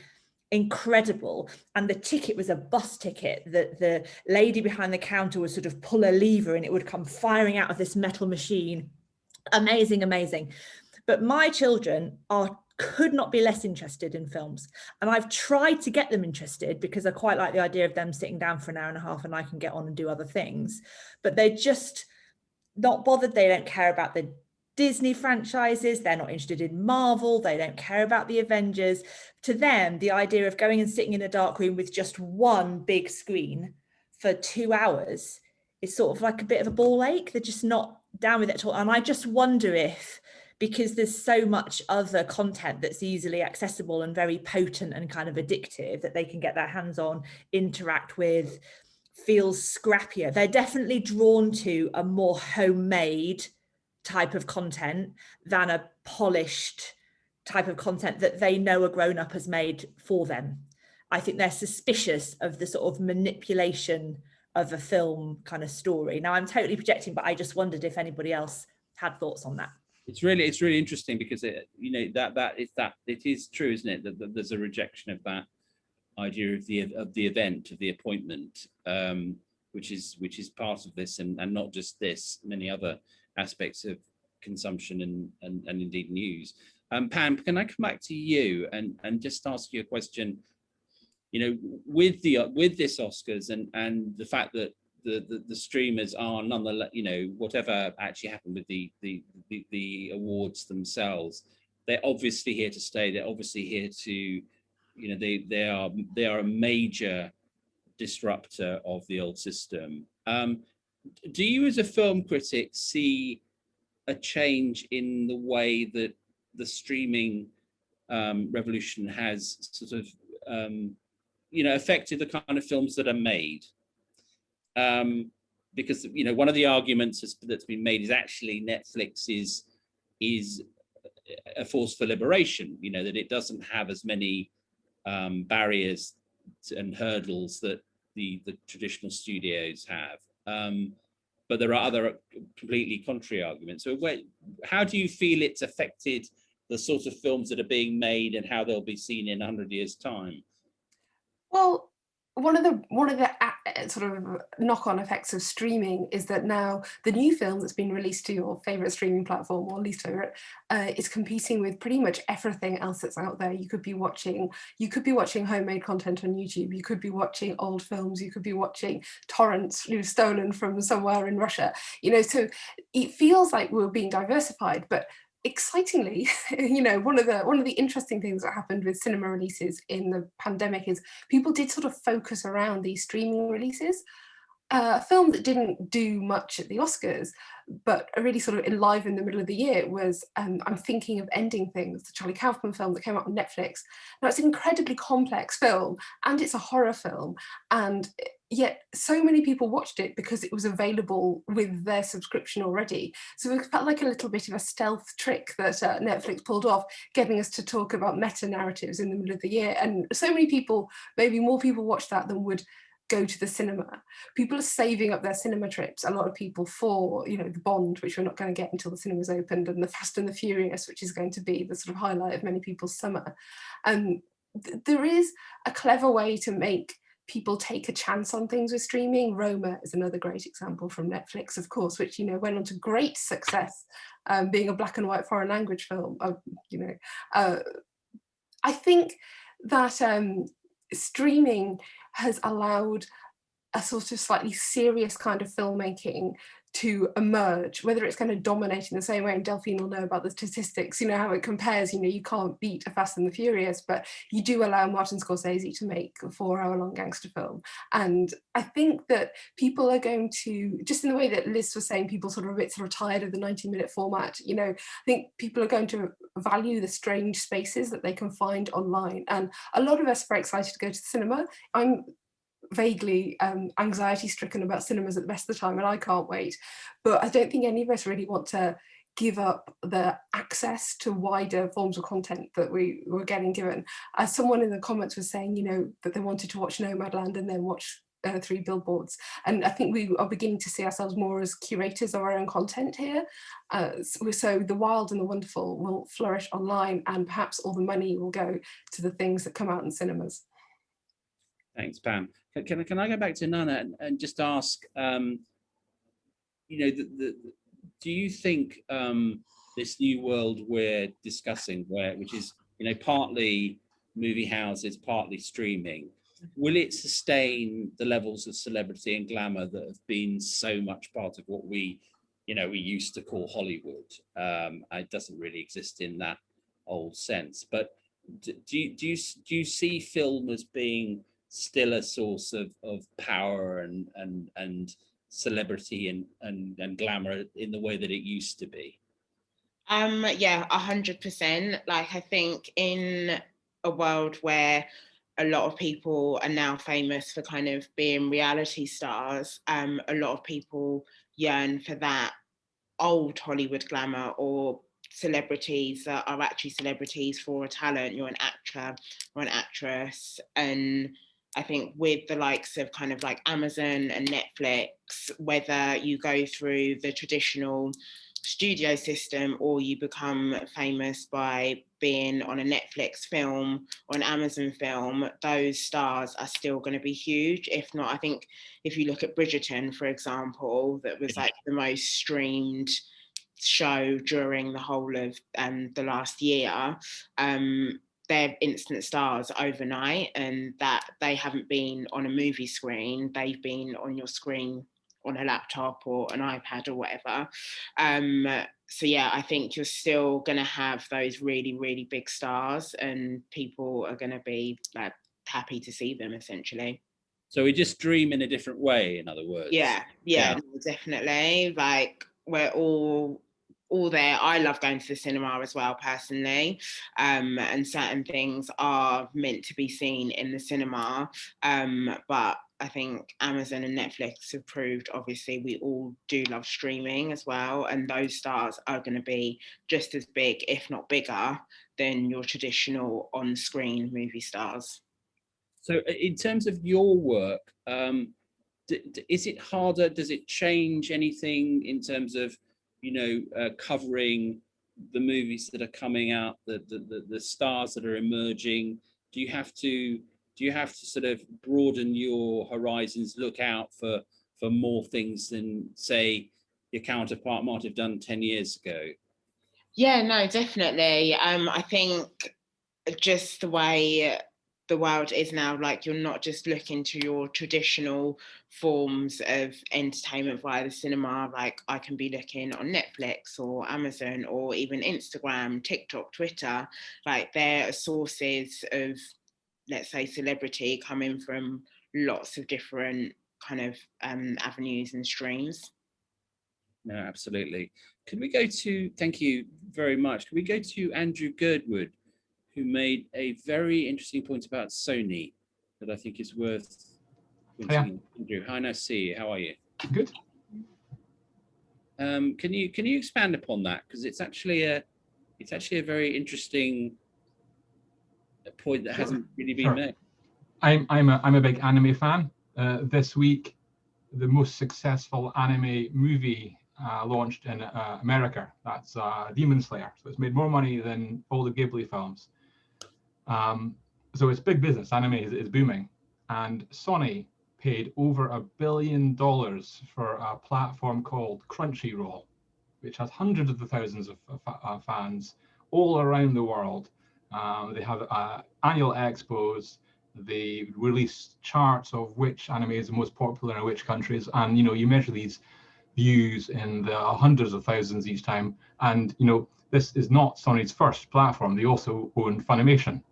incredible. And the ticket was a bus ticket that the lady behind the counter would sort of pull a lever and it would come firing out of this metal machine. Amazing. But my children could not be less interested in films, and I've tried to get them interested because I quite like the idea of them sitting down for an hour and a half and I can get on and do other things, but they're just not bothered. They don't care about the Disney franchises, they're not interested in Marvel, they don't care about the Avengers. To them, the idea of going and sitting in a dark room with just one big screen for 2 hours is sort of like a bit of a ball ache. They're just not down with it at all. And I just wonder if, because there's so much other content that's easily accessible and very potent and kind of addictive that they can get their hands on, interact with, feels scrappier. They're definitely drawn to a more homemade type of content than a polished type of content that they know a grown-up has made for them. I think they're suspicious of the sort of manipulation of a film kind of story. Now I'm totally projecting, but I just wondered if anybody else had thoughts on that. It's really interesting because it is true, isn't it, that there's a rejection of that idea of the event, of the appointment, which is part of this, and not just this, many other aspects of consumption and indeed news. Pam, can I come back to you and just ask you a question? You know, with this Oscars and the fact that the streamers are nonetheless, you know, whatever actually happened with the awards themselves, they're obviously here to stay. They're obviously here to, you know, they are a major disruptor of the old system. Do you, as a film critic, see a change in the way that the streaming revolution has sort of, you know, affected the kind of films that are made? because one of the arguments that's been made is actually Netflix is a force for liberation, that it doesn't have as many barriers and hurdles that the traditional studios have. But there are other completely contrary arguments. So how do you feel it's affected the sort of films that are being made and how they'll be seen in 100 years' time? Well, one of the sort of knock-on effects of streaming is that now the new film that's been released to your favorite streaming platform, or least favorite, is competing with pretty much everything else that's out there. You could be watching homemade content on YouTube. You could be watching old films. You could be watching torrents stolen from somewhere in Russia. So it feels like we're being diversified, but excitingly, one of the interesting things that happened with cinema releases in the pandemic is people did sort of focus around these streaming releases. A film that didn't do much at the Oscars, but really sort of enlivened the middle of the year was I'm Thinking of Ending Things, the Charlie Kaufman film that came out on Netflix. Now, it's an incredibly complex film, and it's a horror film, and yet so many people watched it because it was available with their subscription already. So it felt like a little bit of a stealth trick that Netflix pulled off, getting us to talk about meta-narratives in the middle of the year. And so many people, maybe more people watched that than would go to the cinema. People are saving up their cinema trips, a lot of people, for the Bond, which we're not going to get until the cinemas opened, and the Fast and the Furious, which is going to be the sort of highlight of many people's summer. There is a clever way to make people take a chance on things with streaming. Roma is another great example from Netflix, of course, which went on to great success, being a black and white foreign language film. I think that streaming has allowed a sort of slightly serious kind of filmmaking to emerge, whether it's going to dominate in the same way, and Delphine will know about the statistics, how it compares. You can't beat a Fast and the Furious, but you do allow Martin Scorsese to make a 4-hour-long gangster film. And I think that people are going to, just in the way that Liz was saying, people sort of tired of the 90-minute format, I think people are going to value the strange spaces that they can find online. And a lot of us are very excited to go to the cinema. I'm vaguely anxiety stricken about cinemas at the best of the time, and I can't wait, but I don't think any of us really want to give up the access to wider forms of content that we were getting given. As someone in the comments was saying, that they wanted to watch Nomadland and then watch 3 Billboards, and I think we are beginning to see ourselves more as curators of our own content here. So the wild and the wonderful will flourish online, and perhaps all the money will go to the things that come out in cinemas. Thanks, Pam. Can I go back to Nana and just ask, do you think this new world we're discussing, which is partly movie houses, partly streaming, will it sustain the levels of celebrity and glamour that have been so much part of what we used to call Hollywood? It doesn't really exist in that old sense, but do you see film as being still a source of power and celebrity and glamour in the way that it used to be? Yeah, 100%. Like, I think in a world where a lot of people are now famous for kind of being reality stars, a lot of people yearn for that old Hollywood glamour, or celebrities that are actually celebrities for a talent. You're an actor or an actress. And I think with the likes of kind of like Amazon and Netflix, whether you go through the traditional studio system or you become famous by being on a Netflix film or an Amazon film, those stars are still going to be huge. If not, I think if you look at Bridgerton, for example, that was like the most streamed show during the whole of the last year, they're instant stars overnight, and that they haven't been on a movie screen, they've been on your screen on a laptop or an iPad or whatever. So yeah, I think you're still going to have those really, really big stars, and people are going to be like happy to see them, essentially. So we just dream in a different way, in other words. Yeah, no, definitely. Like, we're all there. I love going to the cinema as well, personally, and certain things are meant to be seen in the cinema, but I think Amazon and Netflix have proved, obviously, we all do love streaming as well. And those stars are going to be just as big, if not bigger, than your traditional on-screen movie stars. So in terms of your work, is it harder? Does it change anything in terms of, covering the movies that are coming out, the stars that are emerging? Do you have to sort of broaden your horizons, look out for more things than, say, your counterpart might have done 10 years ago? Yeah, no, definitely. I think just the way the world is now, like, you're not just looking to your traditional forms of entertainment via the cinema. Like, I can be looking on Netflix or Amazon or even Instagram, TikTok, Twitter. Like, there are sources of, let's say, celebrity coming from lots of different kind of avenues and streams. No, absolutely. Can we go to, thank you very much. Can we go to Andrew Girdwood, who made a very interesting point about Sony that I think is worth pointing. Andrew, hi, nice to see you. How are you? Good. Can you expand upon that, because it's actually a very interesting point that hasn't really been made. I'm a big anime fan. This week, the most successful anime movie launched in America. That's Demon Slayer. So it's made more money than all the Ghibli films. So it's big business. Anime is booming, and Sony paid over $1 billion for a platform called Crunchyroll, which has hundreds of thousands of fans all around the world. They have annual expos. They release charts of which anime is the most popular in which countries, and you measure these views in the hundreds of thousands each time. And this is not Sony's first platform. They also own Funimation.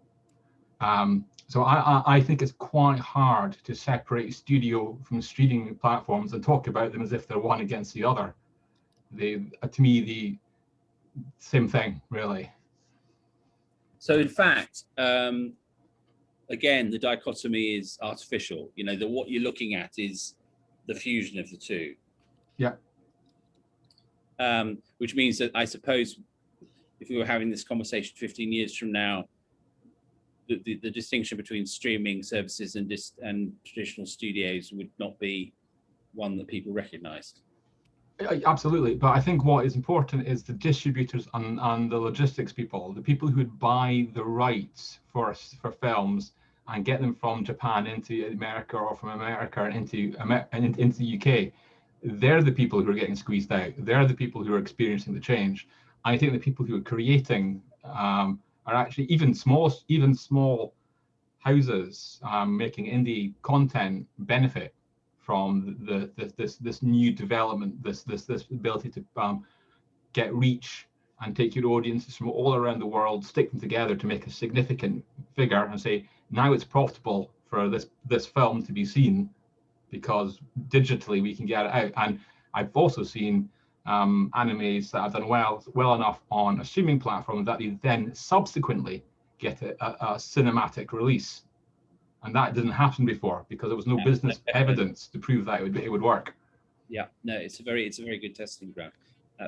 So I think it's quite hard to separate studio from streaming platforms and talk about them as if they're one against the other. To me, the same thing, really. So in fact, again, the dichotomy is artificial. What you're looking at is the fusion of the two. Yeah. Which means that, I suppose, if we were having this conversation 15 years from now, the distinction between streaming services and traditional studios would not be one that people recognized. Absolutely, but I think what is important is the distributors and the logistics people, the people who would buy the rights for films and get them from Japan into America, or from America into the UK. They're the people who are getting squeezed out. They're the people who are experiencing the change. I think the people who are creating are actually even small houses making indie content benefit from this new development, this ability to get reach and take your audiences from all around the world, stick them together to make a significant figure, and say, now it's profitable for this film to be seen because digitally we can get it out. And I've also seen animes that have done well enough on a streaming platform that they then subsequently get a cinematic release. And that didn't happen before because there was no business evidence to prove that it would work. Yeah, no, it's a very good testing ground.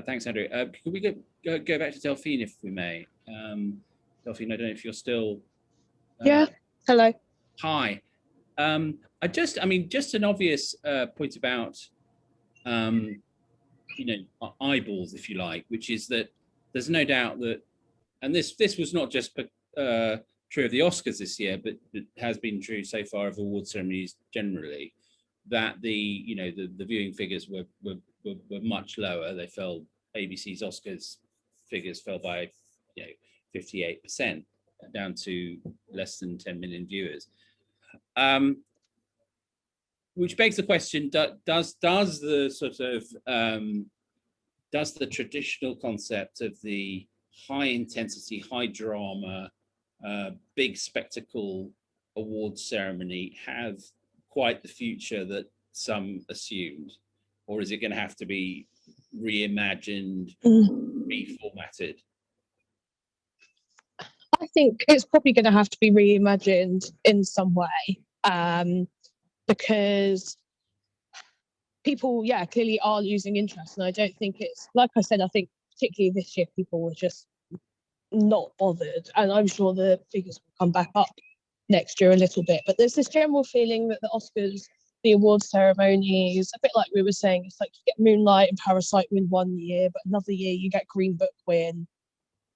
Thanks, Andrew. Could we go back to Delphine, if we may? Delphine, I don't know if you're still. Yeah. Hello. Hi. Just an obvious point about eyeballs, if you like, which is that there's no doubt that, and this was not just true of the Oscars this year, but it has been true so far of award ceremonies generally, that the viewing figures were much lower. They fell. ABC's Oscars figures fell by 58%, down to less than 10 million viewers. Which begs the question: does the traditional concept of the high intensity, high drama, big spectacle award ceremony have quite the future that some assumed, or is it going to have to be reimagined, reformatted? I think it's probably going to have to be reimagined in some way. because people, clearly are losing interest. And I don't think it's, like I said, I think particularly this year, people were just not bothered. And I'm sure the figures will come back up next year a little bit. But there's this general feeling that the Oscars, the awards ceremonies, a bit like we were saying, it's like you get Moonlight and Parasite win one year, but another year you get Green Book win.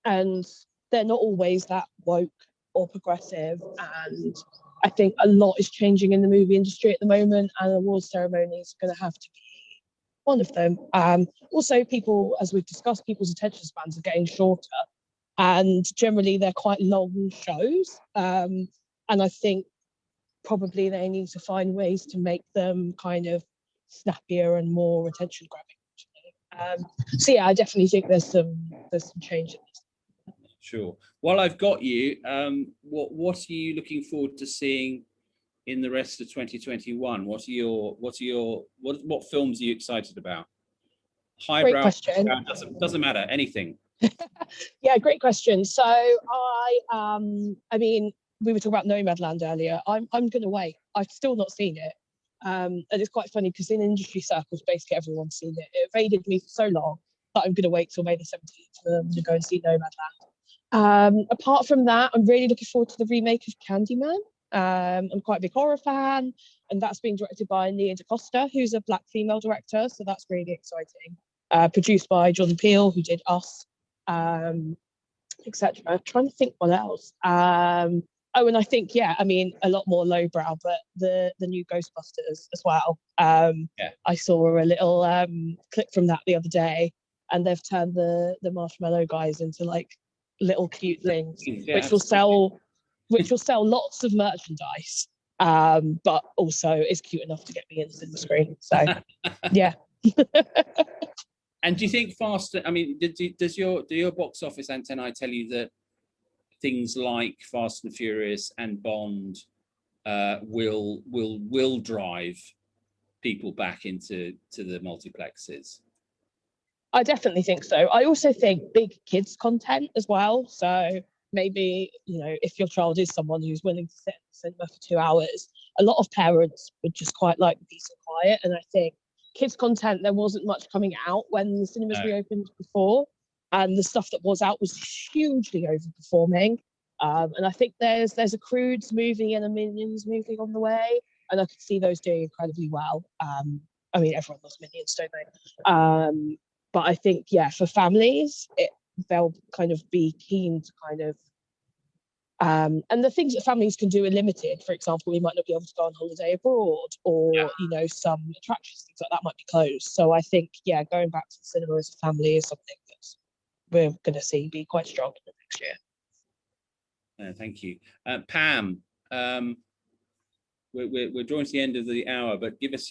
And they're not always that woke or progressive. And I think a lot is changing in the movie industry at the moment, and awards ceremonies are going to have to be one of them. Also, people, as we've discussed, people's attention spans are getting shorter, and generally they're quite long shows. And I think probably they need to find ways to make them kind of snappier and more attention grabbing. So yeah, I definitely think there's some change in this. Sure. While I've got you, what are you looking forward to seeing in the rest of 2021? What films are you excited about? Highbrow, great question. Doesn't matter, anything. Yeah, great question. So I mean, we were talking about Nomadland earlier. I'm going to wait. I've still not seen it. And it's quite funny because in industry circles, basically everyone's seen it. It evaded me for so long that I'm going to wait till May the 17th for them to go and see Nomadland. Apart from that, I'm really looking forward to the remake of Candyman. I'm quite a big horror fan, and that's being directed by Nia DaCosta, who's a Black female director, so that's really exciting. Produced by Jordan Peele, who did Us, etc. I'm trying to think what else. And I think, I mean, a lot more lowbrow, but the new Ghostbusters as well. I saw a little clip from that the other day, and they've turned the marshmallow guys into like little cute things, which will sell lots of merchandise, but also is cute enough to get me into the screen. So yeah. And do you think I mean, do your box office antennae tell you that things like Fast and Furious and Bond will drive people back into the multiplexes? I definitely think so. I also think big kids content as well. So maybe, if your child is someone who's willing to sit in the cinema for 2 hours, a lot of parents would just quite like peace and quiet. And I think kids content, there wasn't much coming out when the cinemas reopened before. And the stuff that was out was hugely overperforming. And I think there's a Croods movie and a Minions movie on the way. And I could see those doing incredibly well. I mean, everyone loves Minions, don't they? But I think, for families, they'll kind of be keen to kind of, and the things that families can do are limited. For example, we might not be able to go on holiday abroad, or, some attractions, things like that might be closed. So I think, going back to the cinema as a family is something that we're going to see be quite strong in the next year. Thank you. Pam, we're drawing to the end of the hour, but give us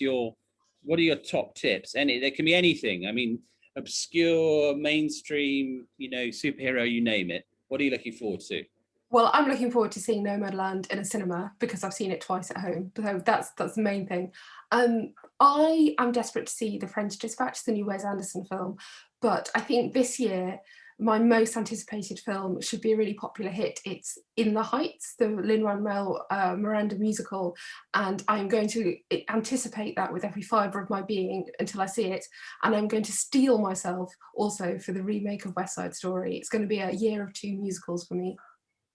what are your top tips? There can be anything. I mean, obscure, mainstream, superhero, you name it. What are you looking forward to? Well, I'm looking forward to seeing Nomadland in a cinema because I've seen it twice at home. So that's the main thing. I am desperate to see The French Dispatch, the new Wes Anderson film. But I think this year, my most anticipated film should be a really popular hit. It's In the Heights, the Lin-Manuel Miranda musical, and I'm going to anticipate that with every fibre of my being until I see it. And I'm going to steel myself also for the remake of West Side Story. It's going to be a year of 2 musicals for me.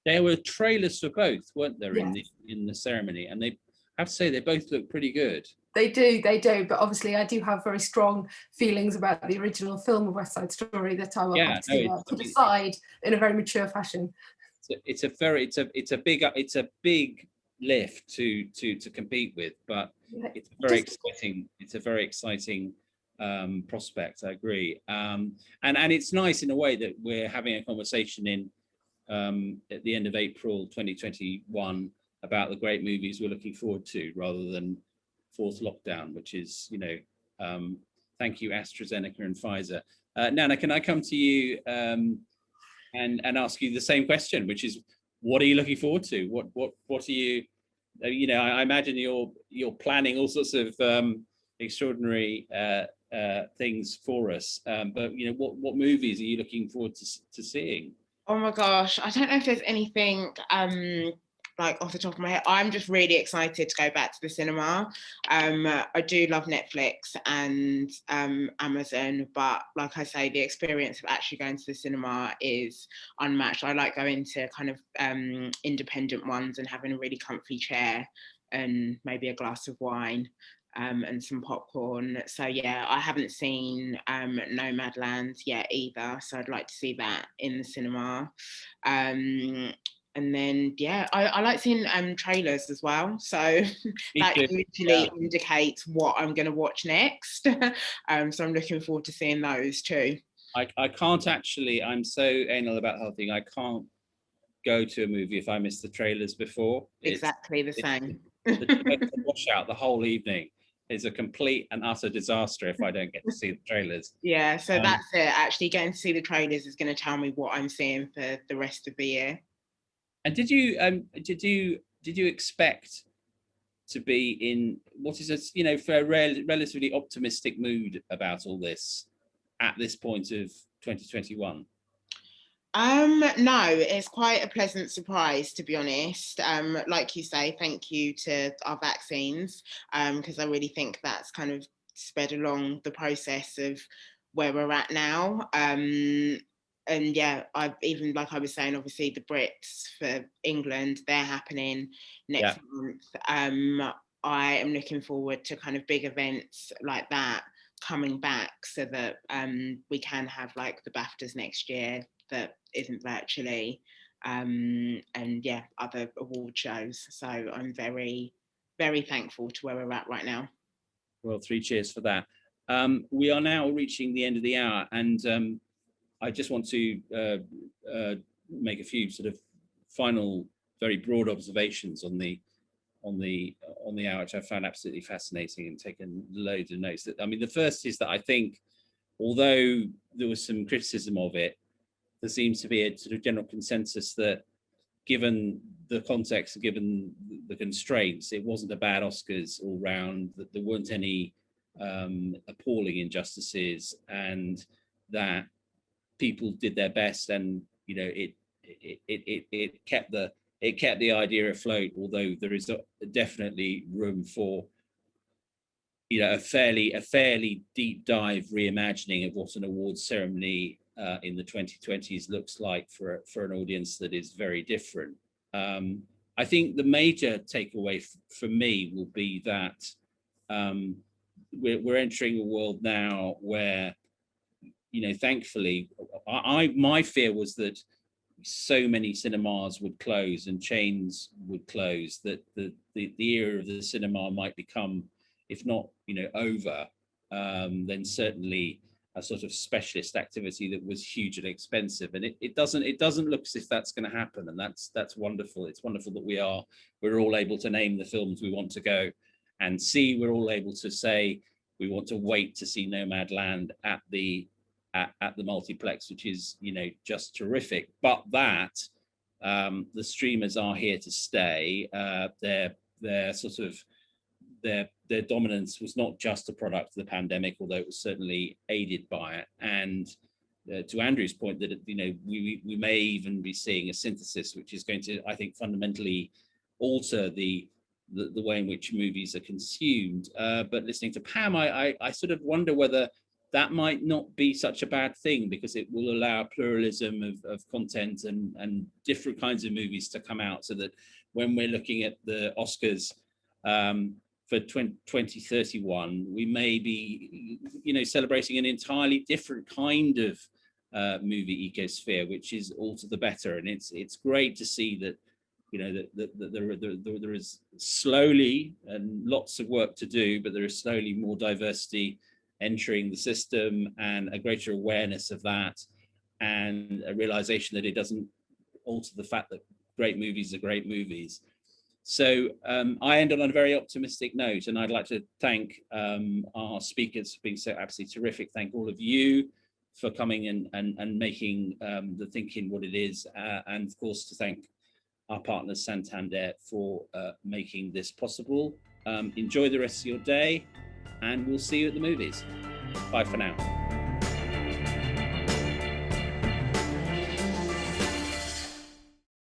There were trailers for both, weren't there, yes. in the ceremony? And I have to say they both look pretty good. They do. But obviously I do have very strong feelings about the original film of West Side Story that I will have to put aside in a very mature fashion. It's a big lift to compete with, but it's a very exciting prospect. I agree. And it's nice in a way that we're having a conversation at the end of April 2021 about the great movies we're looking forward to, rather than fourth lockdown, which is, thank you, AstraZeneca and Pfizer. Nana, can I come to you and ask you the same question, which is, what are you looking forward to? What are you, I imagine you're planning all sorts of extraordinary things for us, but what movies are you looking forward to seeing? Oh my gosh, I don't know if there's anything like off the top of my head. I'm just really excited to go back to the cinema. I do love Netflix and Amazon, but like I say, the experience of actually going to the cinema is unmatched. I like going to kind of independent ones and having a really comfy chair and maybe a glass of wine. And some popcorn. So yeah, I haven't seen Nomadland yet either, so I'd like to see that in the cinema. And then yeah, I like seeing trailers as well, so that usually indicates what I'm going to watch next. So I'm looking forward to seeing those too. I can't actually, I'm so anal about the whole thing, I can't go to a movie if I miss the trailers before. Exactly the same. The wash out the whole evening is a complete and utter disaster if I don't get to see the trailers. Yeah, so that's it. Actually getting to see the trailers is going to tell me what I'm seeing for the rest of the year. And did you expect to be in what is a for a relatively optimistic mood about all this at this point of 2021? No, it's quite a pleasant surprise, to be honest. Like you say, thank you to our vaccines, because I really think that's kind of sped along the process of where we're at now. And yeah, I've even, like I was saying, obviously the Brits for England, they're happening next month. I am looking forward to kind of big events like that coming back, so that we can have like the BAFTAs next year that isn't virtually, and yeah, other award shows. So I'm very, very thankful to where we're at right now. Well, 3 cheers for that. We are now reaching the end of the hour, and I just want to make a few sort of final, very broad observations on the hour, which I found absolutely fascinating and taken loads of notes. I mean, the first is that I think, although there was some criticism of it, there seems to be a sort of general consensus that, given the context, given the constraints, it wasn't a bad Oscars all round, that there weren't any appalling injustices, and that people did their best, and it kept the idea afloat, although there is definitely room for a fairly deep dive reimagining of what an awards ceremony in the 2020s looks like for an audience that is very different. I think the major takeaway for me will be that we're entering a world now where, thankfully, my fear was that so many cinemas would close and chains would close, that the era of the cinema might become, if not over, then certainly a sort of specialist activity that was hugely expensive. And it doesn't look as if that's going to happen, and that's wonderful. It's wonderful that we're all able to name the films we want to go and see. We're all able to say we want to wait to see Nomadland at the multiplex, which is just terrific. But that the streamers are here to stay. Their sort of their dominance was not just a product of the pandemic, although it was certainly aided by it. And to Andrew's point, that we may even be seeing a synthesis, which is going to, I think, fundamentally alter the way in which movies are consumed. But listening to Pam, I sort of wonder whether that might not be such a bad thing, because it will allow pluralism of content and different kinds of movies to come out, so that when we're looking at the Oscars for 2031, we may be celebrating an entirely different kind of movie ecosphere, which is all to the better. And it's great to see that that there is slowly, and lots of work to do, but there is slowly more diversity entering the system, and a greater awareness of that, and a realization that it doesn't alter the fact that great movies are great movies. So I ended on a very optimistic note, and I'd like to thank our speakers for being so absolutely terrific. Thank all of you for coming and making the thinking what it is, and of course to thank our partners Santander for making this possible. Enjoy the rest of your day, and we'll see you at the movies. Bye for now.